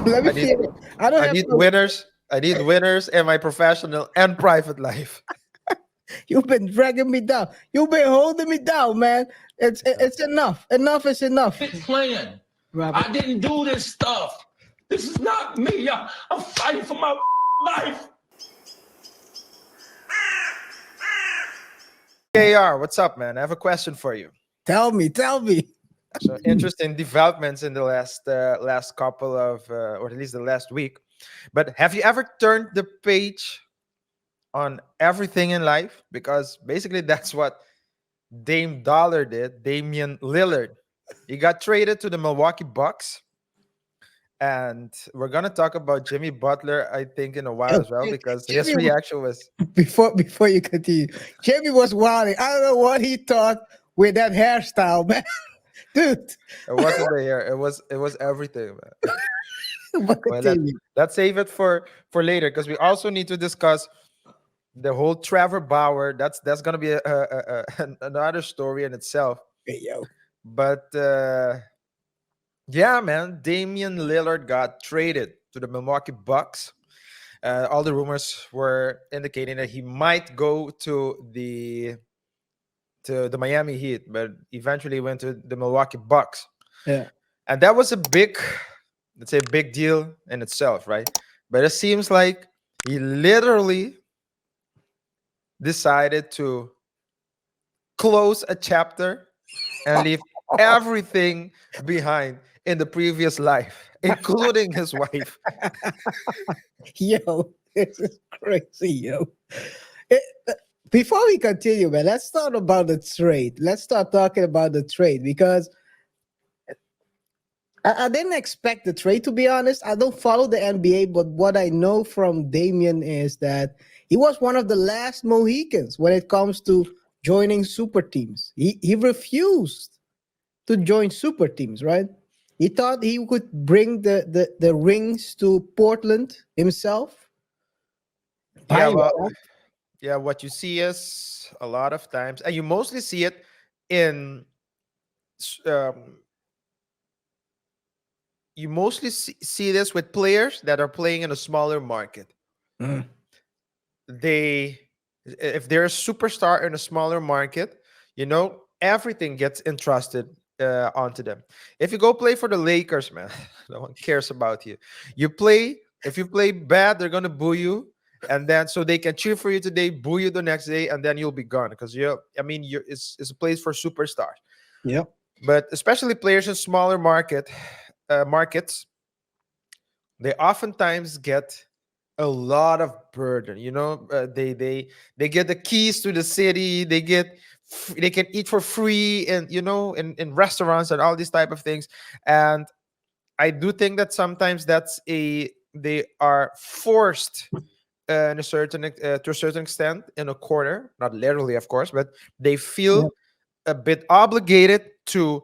Let me I need feel it. I don't I have need to. winners. I need winners in my professional and private life. You've been dragging me down. You've been holding me down, man. It's enough. Enough is enough. Quit playing. Robert. I didn't do this stuff. This is not me. I'm fighting for my life. KR, what's up, man? I have a question for you. Tell me. So interesting developments in the last couple of, or at least the last week. But have you ever turned the page on everything in life? Because basically that's what Dame Dollar did. Damian Lillard. He got traded to the Milwaukee Bucks. And we're gonna talk about Jimmy Butler, I think, in a while as well, because his Jimmy, reaction was before you continue, Jimmy was wilding. I don't know what he thought with that hairstyle, man. Dude, it wasn't the hair, it was everything, man. but Well, continue. let's save it for later because we also need to discuss the whole Trevor Bauer. That's gonna be another story in itself. Hey, yo. But yeah, man, Damian Lillard got traded to the Milwaukee Bucks. All the rumors were indicating that he might go to the Miami Heat, but eventually went to the Milwaukee Bucks. Yeah. And that was a big, let's say, big deal in itself, right? But it seems like he literally decided to close a chapter and leave everything behind in the previous life, including his wife. Yo, this is crazy, yo. Eh, uh, Before we continue, man, let's talk about the trade. Let's start talking about the trade because I didn't expect the trade, to be honest. I don't follow the NBA, but what I know from Damian is that he was one of the last Mohicans when it comes to joining super teams. He refused to join super teams, right? He thought he could bring the rings to Portland himself. Yeah, By well, law. yeah, what you see is a lot of times, and you mostly see it in s- um, you mostly see this with players that are playing in a smaller market. Mm. They, if they're a superstar in a smaller market, everything gets entrusted onto them. If you go play for the Lakers, man, no one cares about you. If you play bad, they're gonna boo you, and then so they can cheer for you today, boo you the next day, and then you'll be gone because it's a place for superstars. Yep. But especially players in smaller markets, they oftentimes get a lot of burden. They get the keys to the city. They can eat for free, and in restaurants and all these type of things. And I do think that sometimes they are forced in a certain to a certain extent in a corner, not literally, of course, but they feel Yep. a bit obligated to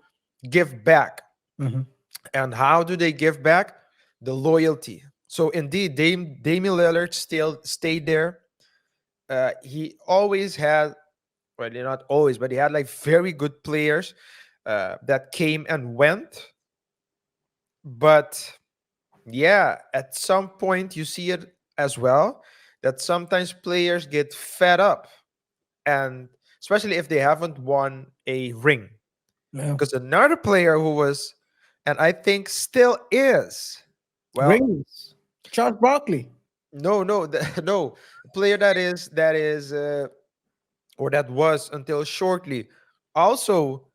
give back. Mhm. And how do they give back? The loyalty. So indeed, Damian Lillard still stayed there. He always had, well, not always, but he had like very good players that came and went. But yeah, at some point you see it as well that sometimes players get fed up, and especially if they haven't won a ring. Yeah. Because another player who was, and I think still is, well, Rings. Charles Barkley. no, no, no, player that is, or that was until shortly, also,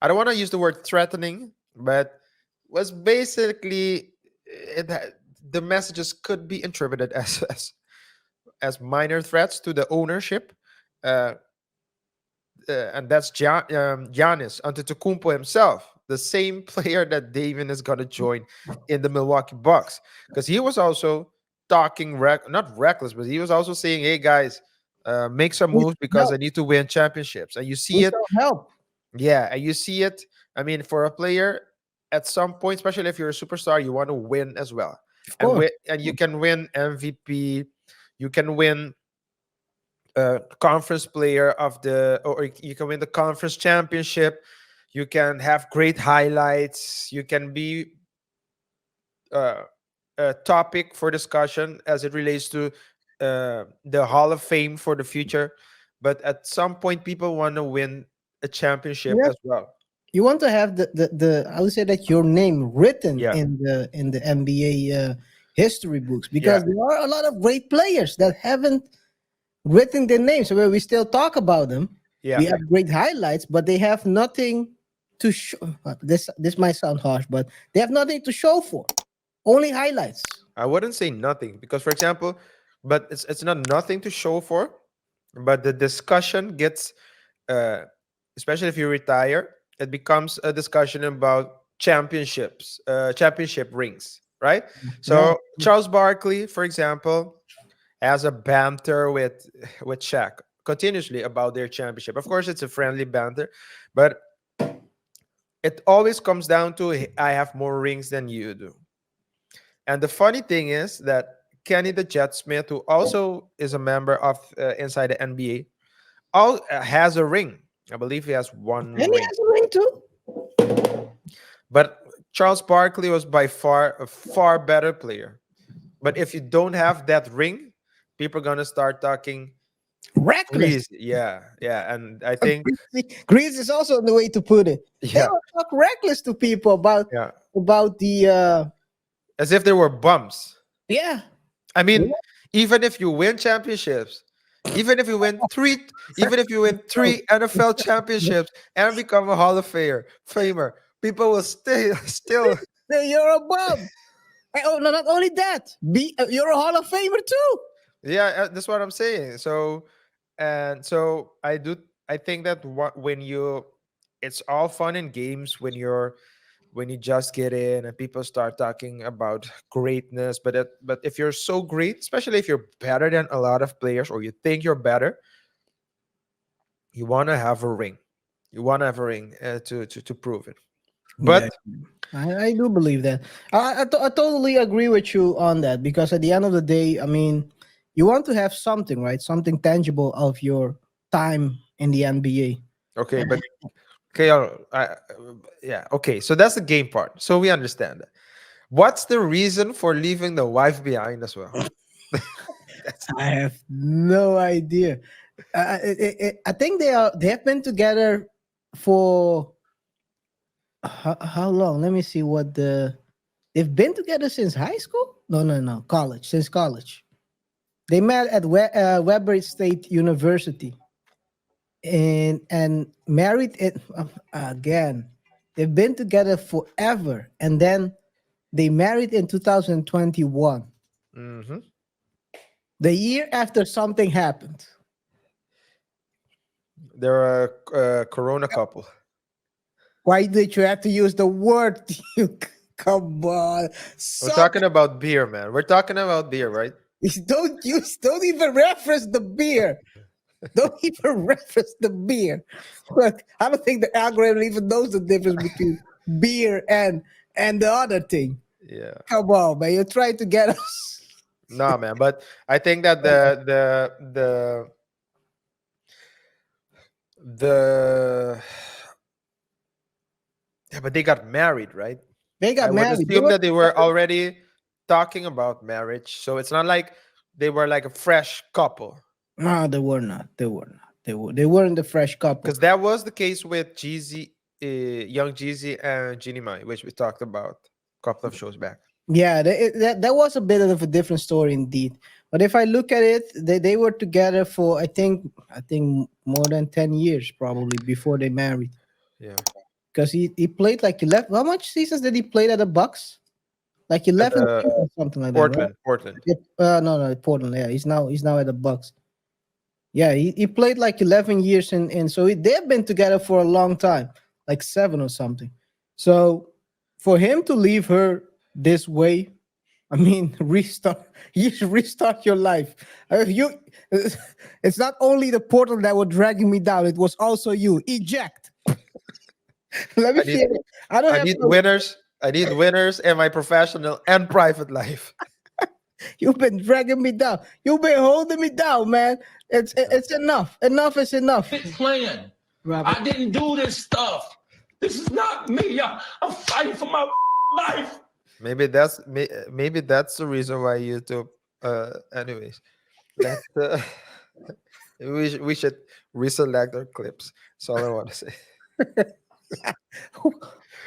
I don't want to use the word threatening, but was basically the messages could be interpreted as minor threats to the ownership. Uh, and that's Giannis Antetokounmpo himself, the same player that David is going to join in the Milwaukee Bucks, because he was also talking not reckless, but he was also saying, "Hey guys, make some We moves because I help. need to win championships." And you We see it, shall help. yeah, and you see it. I mean, for a player, at some point, especially if you're a superstar, you want to win as well, Of and course. you can win MVP, you can win conference player of the, or you can win the conference championship. You can have great highlights. You can be topic for discussion as it relates to the Hall of Fame for the future. But at some point, people want to win a championship Yeah. as well. You want to have the I would say that your name written Yeah, in the NBA history books, yeah, because there are a lot of great players that haven't written their names. So where we still talk about them, yeah. we have great highlights, but they have nothing to show. This might sound harsh, but they have nothing to show for. Only highlights. I wouldn't say nothing because, for example, but it's not nothing to show for, but the discussion gets, uh, especially if you retire, it becomes a discussion about championships, championship rings, right? Yeah. So Charles Barkley, for example, has a banter with Shaq continuously about their championship. Of course, it's a friendly banter, but it always comes down to I have more rings than you do. And the funny thing is that Kenny the Jet Smith, who also is a member of inside the NBA, has a ring. I believe he has one And he ring. has a ring too. But Charles Barkley was by far a far better player. But if you don't have that ring, people are gonna start talking Reckless. greasy. Yeah, yeah. And I think Grease is also the way to put it. They yeah, will talk reckless to people yeah. about the As if there were bumps. yeah. I mean, even if you win championships, even if you win three NFL championships and become a Hall of Famer, people will still Then you're a bum. Oh no, not only that. You're a Hall of Famer too. yeah, that's what I'm saying. So I think that when you it's all fun and games when you just get in and people start talking about greatness, but if you're so great, especially if you're better than a lot of players or you think you're better, you want to have a ring. You want to have a ring to prove it. Yeah, But I do believe that. I totally agree with you on that, because at the end of the day, I mean, you want to have something, right? Something tangible of your time in the NBA. okay, but KR, yeah, okay. So that's the game part. So we understand that. What's the reason for leaving the wife behind as well? I have no idea. I think they have been together for how long? Let me see what they've been together since high school. No, college. Since college, they met at Weber State University, and married it again. They've been together forever, and then they married in 2021, Hmm. the year after something happened. They're a Corona couple. Why did you have to use the word? You come on, We're Suck. talking about beer, man. We're talking about beer, right? Don't even reference the beer. Don't even reference the beer. Look, I don't think the algorithm even knows the difference between beer and the other thing. Yeah. Come on, man. You're trying to get us. No, man. But I think that the yeah, but they got married, right? They I got would married. assume that they were already talking about marriage, so it's not like they were like a fresh couple. No, they were not. They weren't the fresh couple. Because that was the case with Jeezy, young Jeezy and Ginny Mai, which we talked about a couple of shows back. Yeah, that was a bit of a different story indeed. But if I look at it, they were together for I think more than 10 years probably before they married. Yeah. Because he played like 11. How much seasons did he play at the Bucks? Like 11 Uh, or something like Portland. that, right? No, Portland. Yeah, he's now at the Bucks. Yeah, he played like 11 years, and so they've been together for a long time, like 7 or something. So for him to leave her this way, I mean, you should restart your life. It's not only the portal that was dragging me down; it was also you. Eject. Let me I need, feel it. I don't I have need no. winners. I need winners in my professional and private life. You've been dragging me down. You've been holding me down, man. It's enough. Enough is enough. Quit playing. Robert. I didn't do this stuff. This is not me. I'm fighting for my life. maybe that's the reason why YouTube. Anyways, let we should reselect our clips. That's all I want to say.